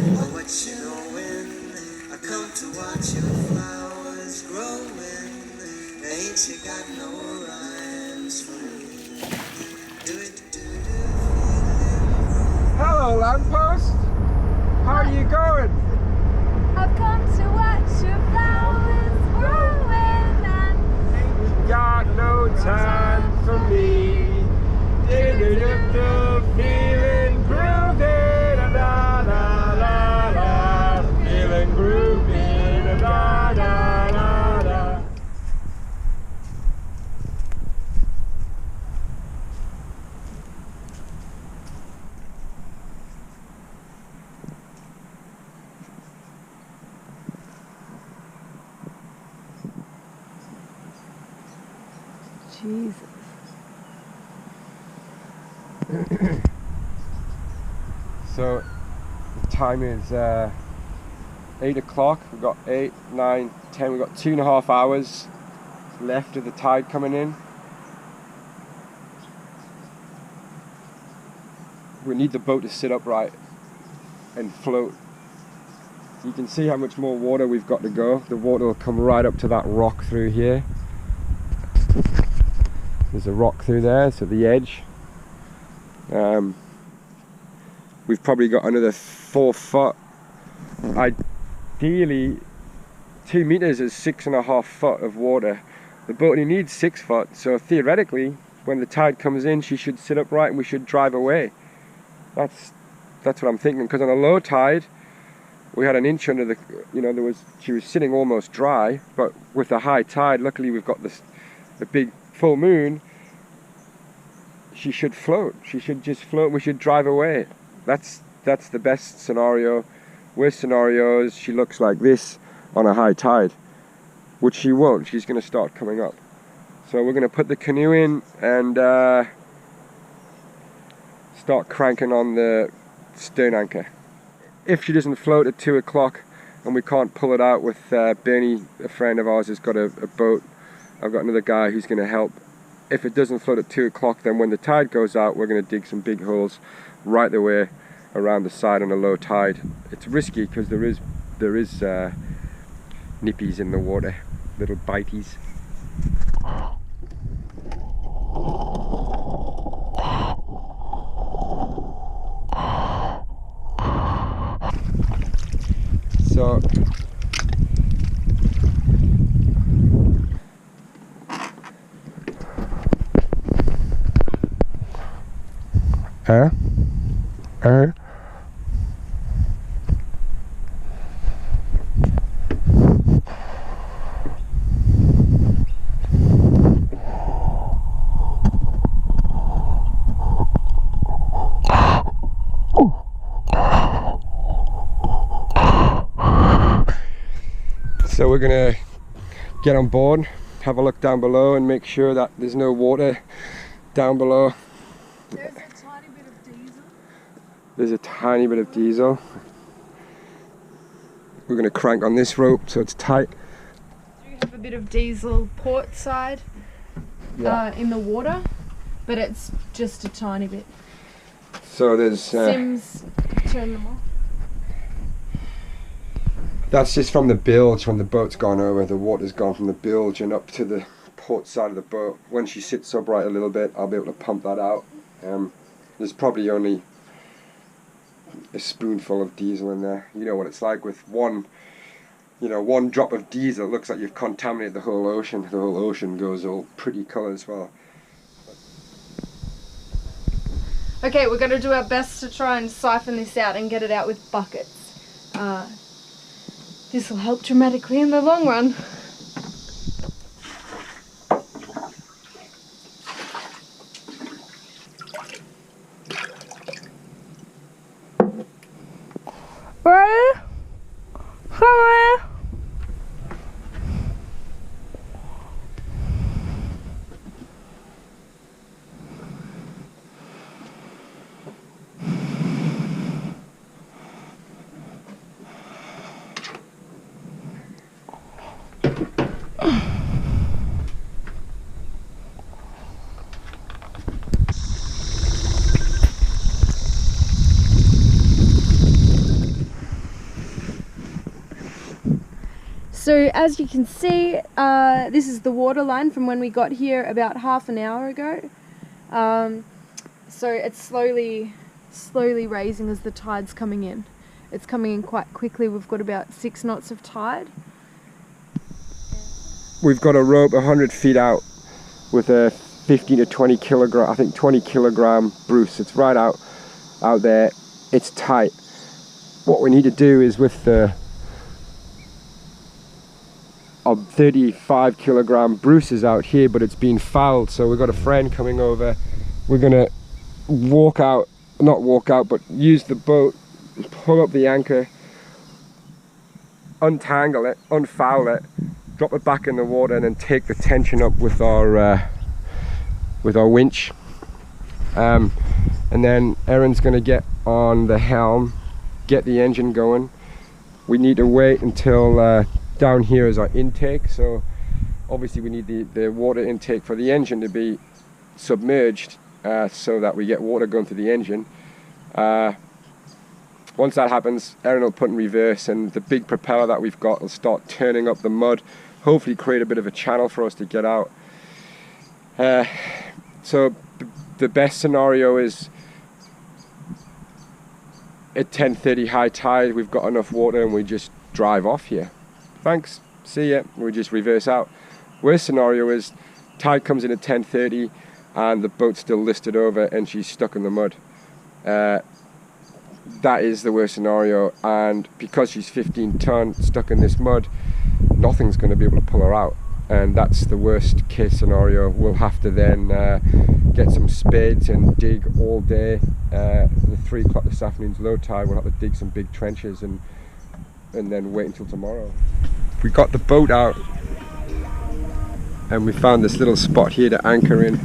Oh, what you know when I come to watch your flowers growing, ain't you got no rhymes for me? Do it, do Hello, lamppost. How are you going? I've come to watch your flowers growing and Ain't you got no time for me? Feeling groovy, da da da da da. Feeling groovy, da da da da. Jesus. So the time is 8 o'clock. We've got 8, 9, 10. We've got 2.5 hours left of the tide coming in. We need the boat to sit upright and float. You can see how much more water we've got to go. The water will come right up to that rock through here. There's a rock through there, so the edge. We've probably got another 4 foot. Ideally, 2 meters is 6.5 foot of water. The boat only needs 6 foot, so theoretically, when the tide comes in, she should sit upright and we should drive away. That's what I'm thinking. Because on a low tide, we had an inch under the, she was sitting almost dry. But with the high tide, luckily we've got the big full moon. She should float. She should just float. We should drive away. That's the best scenario. Worst scenario is she looks like this on a high tide, which she won't. She's going to start coming up. So we're going to put the canoe in and start cranking on the stern anchor. If she doesn't float at 2 o'clock and we can't pull it out with Bernie, a friend of ours, has got a boat. I've got another guy who's going to help. If it doesn't float at 2 o'clock, then when the tide goes out, we're going to dig some big holes right the way around the side on a low tide. It's risky because there is nippies in the water, little bities. So So we're gonna get on board, have a look down below and make sure that there's no water down below. There's a tiny bit of diesel. There's a tiny bit of diesel. We're gonna crank on this rope so it's tight. Do you have a bit of diesel port side in the water, but it's just a tiny bit. So there's Sims, turn them off. That's just from the bilge. When the boat's gone over, the water's gone from the bilge and up to the port side of the boat. When she sits upright a little bit, I'll be able to pump that out. There's probably only a spoonful of diesel in there. You know what it's like with one drop of diesel. It looks like you've contaminated the whole ocean. The whole ocean goes all pretty colour as well. Okay, we're going to do our best to try and siphon this out and get it out with buckets. This will help dramatically in the long run. Ready? Come So as you can see, this is the water line from when we got here about half an hour ago. So it's slowly raising as the tide's coming in. It's coming in quite quickly. We've got about 6 knots of tide. We've got a rope 100 feet out with a 15 to 20 kilogram, I think 20 kilogram Bruce. It's right out there. It's tight. What we need to do is with the 35 kilogram Bruce is out here, but it's been fouled. So we've got a friend coming over. We're gonna not walk out, but use the boat, pull up the anchor, untangle it, unfoul it, drop it back in the water, and then take the tension up with our winch. And then Erin's gonna get on the helm, get the engine going. We need to wait until down here is our intake, so obviously we need the water intake for the engine to be submerged so that we get water going through the engine. Once that happens, Erin will put in reverse and the big propeller that we've got will start turning up the mud, hopefully create a bit of a channel for us to get out. So the best scenario is at 10:30 high tide, we've got enough water and we just drive off here. Thanks, see ya, we just reverse out. Worst scenario is tide comes in at 10:30 and the boat's still listed over and she's stuck in the mud. That is the worst scenario, and because she's 15 ton stuck in this mud, nothing's going to be able to pull her out, and that's the worst case scenario. We'll have to then get some spades and dig all day. The 3 o'clock this afternoon's low tide, we'll have to dig some big trenches and then wait until tomorrow. We got the boat out and we found this little spot here to anchor in.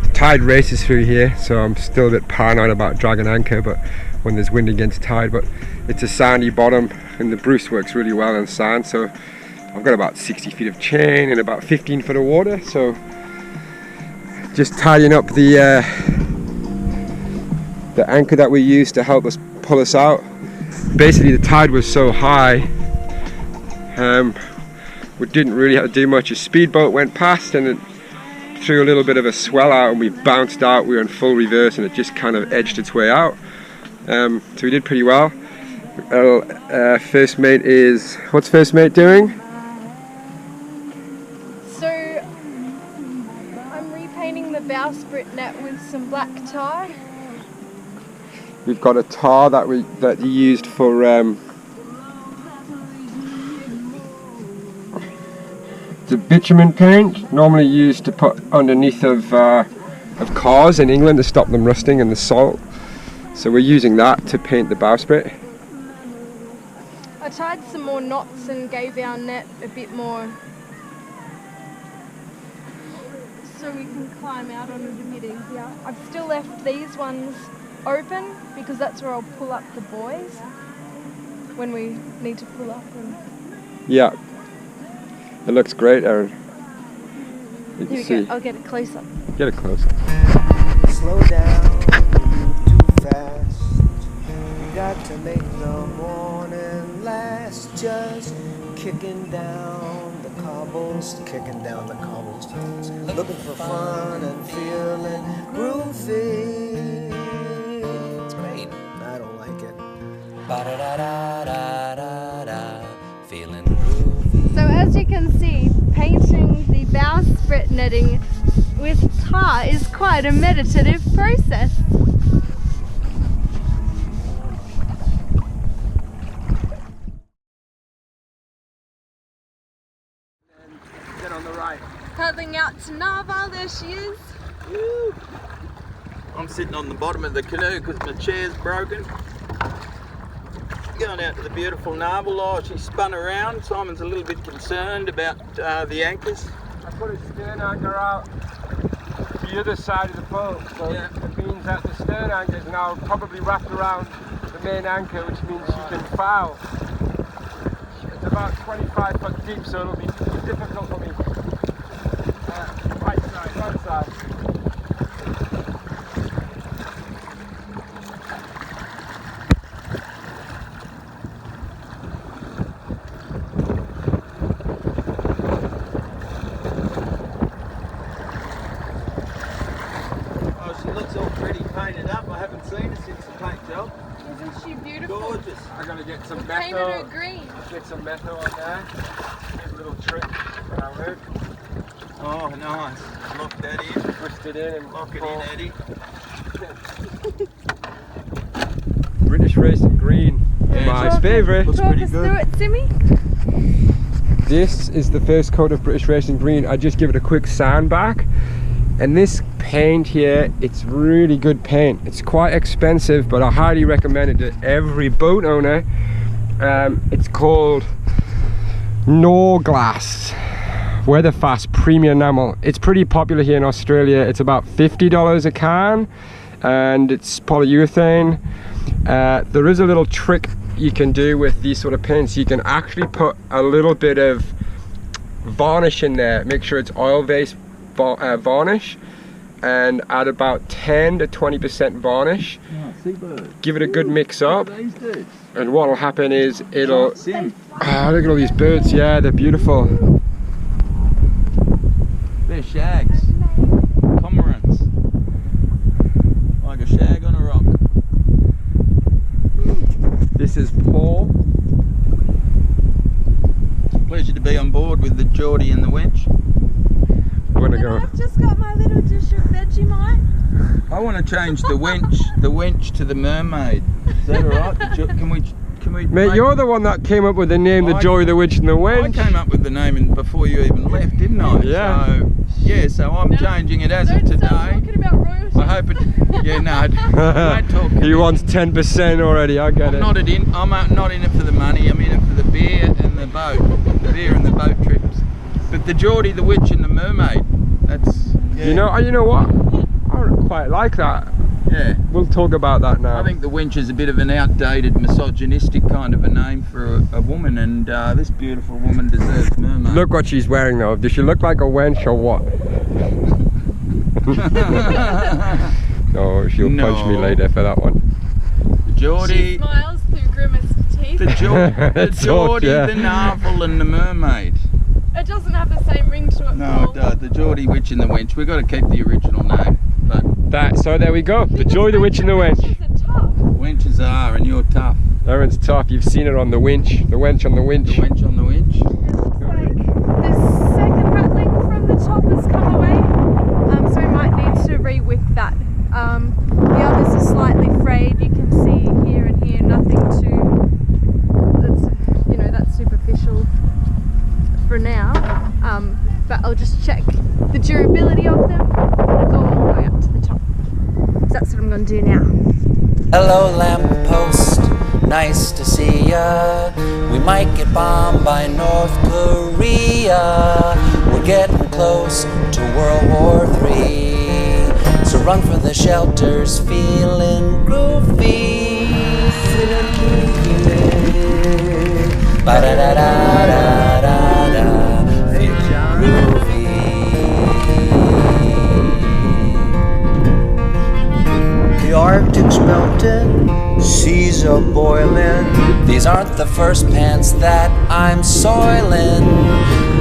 The tide races through here, so I'm still a bit paranoid about dragging anchor, but when there's wind against tide, but it's a sandy bottom and the Bruce works really well in sand, so I've got about 60 feet of chain and about 15 foot of water, so just tidying up the anchor that we used to help us pull us out. Basically the tide was so high, we didn't really have to do much. A speedboat went past and it threw a little bit of a swell out and we bounced out. We were in full reverse and it just kind of edged its way out. So we did pretty well. First mate is, what's first mate doing? So I'm repainting the bowsprit net with some black tar. We've got a tar that you used for the bitumen paint, normally used to put underneath of cars in England to stop them rusting in the salt. So we're using that to paint the bowsprit. I tied some more knots and gave our net a bit more so we can climb out on it a bit easier. I've still left these ones open because that's where I'll pull up the buoys when we need to pull up. Yeah, it looks great, Erin. You can see. Go. I'll get it close up. Get it close. Slow down, you move too fast. You got to make the morning last. Just kicking down the cobbles, looking for fun and feeling groovy. It's great. I don't like it. Ba-da-da-da-da-da-da. Feeling groovy. So as you can see, painting the bowsprit netting with tar is quite a meditative process. Then on the right. Paddling out to Narhval, there she is. Woo. I'm sitting on the bottom of the canoe because my chair's broken. Going out to the beautiful Narhval. Oh, she spun around. Simon's a little bit concerned about the anchors. I put a stern anchor out the other side of the boat, so yeah. It means that the stern anchor is now probably wrapped around the main anchor, which means she can foul. It's about 25 foot deep, so it'll be difficult for me. Right side. Shell. Isn't she beautiful? Gorgeous. I gotta get some We painted her methyl. green. Get some methyl on there. Here's a little trick when I work. Oh, nice. Lock that in. Twist it in and Lock it in, Eddie. British Racing Green. Yeah, My talk- favourite. Looks Talk pretty us good. through it, Simmy. This is the first coat of British Racing Green. I just give it a quick sand back. And this paint here, it's really good paint. It's quite expensive, but I highly recommend it to every boat owner. It's called Norglass Weatherfast Premium Enamel. It's pretty popular here in Australia. It's about $50 a can, and it's polyurethane. There is a little trick you can do with these sort of paints. You can actually put a little bit of varnish in there. Make sure it's oil-based varnish, and add about 10 to 20% varnish. Oh, seabird. Give it a good mix up, These dudes. and what will happen is it'll... Sim. Look at all these birds. Yeah, they're beautiful. They're shags. Cormorants. Like a shag on a rock. This is Paul. Pleasure to be on board with the Geordie and the Wench. We're gonna go. I've just got my little dish of Vegemite. I want to change the Wench to the mermaid. Is that alright? Can we Mate, make- you're the one that came up with the name, the I- Joy, the Witch, and the I Wench. came up with the name before you even left, didn't I? Yeah. So I'm changing it as of Don't start today. talking about royalty. I hope it. Yeah, no, don't talk. He wants 10% already. I get I'm it. not in it for the money. I'm in it for the beer and the boat, the beer and the boat trips. But the Geordie, the Witch, and the mermaid. That's. Yeah. You know what? I quite like that. Yeah. We'll talk about that now. I think the Winch is a bit of an outdated, misogynistic kind of a name for a woman, and this beautiful woman deserves mermaid. Look what she's wearing though. Does she look like a wench or what? No, she'll punch me No. later for that one. The Geordie, She smiles through grimaced teeth. the It's Geordie, all, yeah. the Narhval, and the mermaid. It doesn't have the same ring to it. No, Paul. it does. The Geordie, Witch, and the Wench. We've got to keep the original name, but So there we go. The Joy, the Witch, and the Wench. Wenches are tough. wenches are, and you're tough. Aaron's tough. You've seen it on the winch. The Wench on the The winch. Wench on the Winch. It looks like the second rattling from the top has come away, so we might need to re-whip that. The others are slightly frayed. You can see here and here, nothing that's superficial for now. But I'll just check the durability of them. I'm gonna go all the way up to the top. So that's what I'm gonna do now. Hello, lamppost, nice to see ya. We might get bombed by North Korea. We're getting close to World War III. So run for the shelters, feeling groovy. Feeling groovy. Ba-da-da-da-da-da-da. Feeling groovy. The Arctic's melting, seas are boiling. These aren't the first pants that I'm soiling.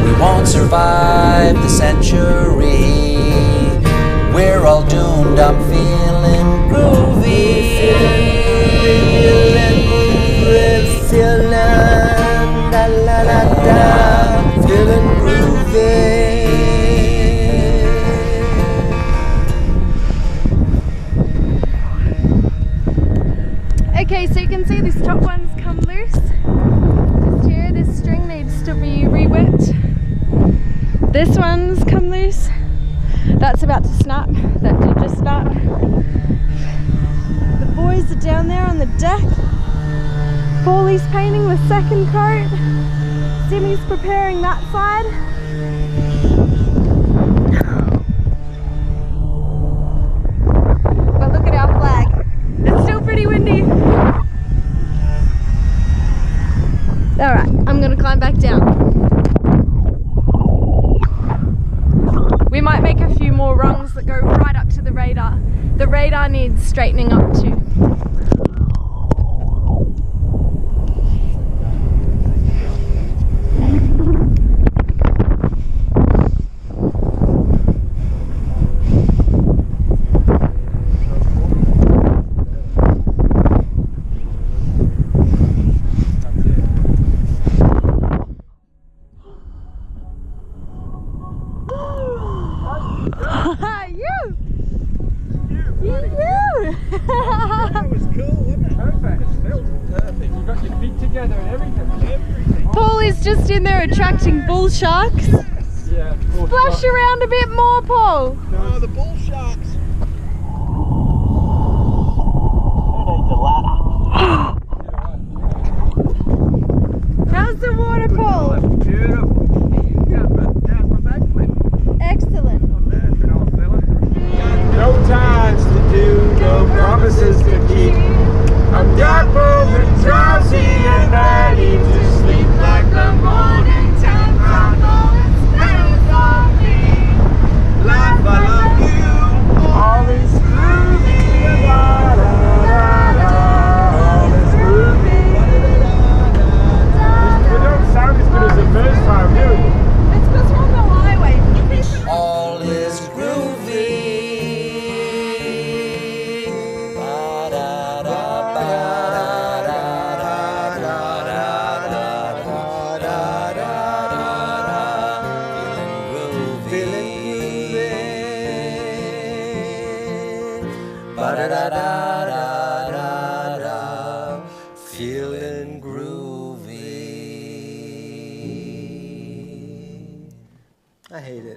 We won't survive the century. We're all doomed, I'm feeling groovy. Feeling, da la la da, feeling groovy. Okay, so you can see this top one's come loose. Just here, this string needs to be re-whipped. This one's come loose. That's about to snap. That did just snap. The boys are down there on the deck. Paulie's painting the second coat. Simmy's preparing that side. But look at our flag. It's still pretty windy. Alright, I'm gonna climb back down. We might make a few more rungs that go right up to the radar. The radar needs straightening up too. You! That was cool, wasn't it? Perfect. Perfect. You got your feet together and everything. Paul is just in there attracting bull sharks. Yeah. Splash around a bit more, Paul. Oh, the bull sharks. How's the water, Paul? Beautiful. How's my backflip? Excellent. No times to do, no promises to keep. I'm dappled and drowsy and ready to sleep like the morning time. I know it's better for me. Life, I love you. All is groovy. Da, da, da, da. All is groovy. They don't sound as good as the first time, do they? It's because we're on the highway. All is groovy. Feeling groovy. Ba-da-da-da.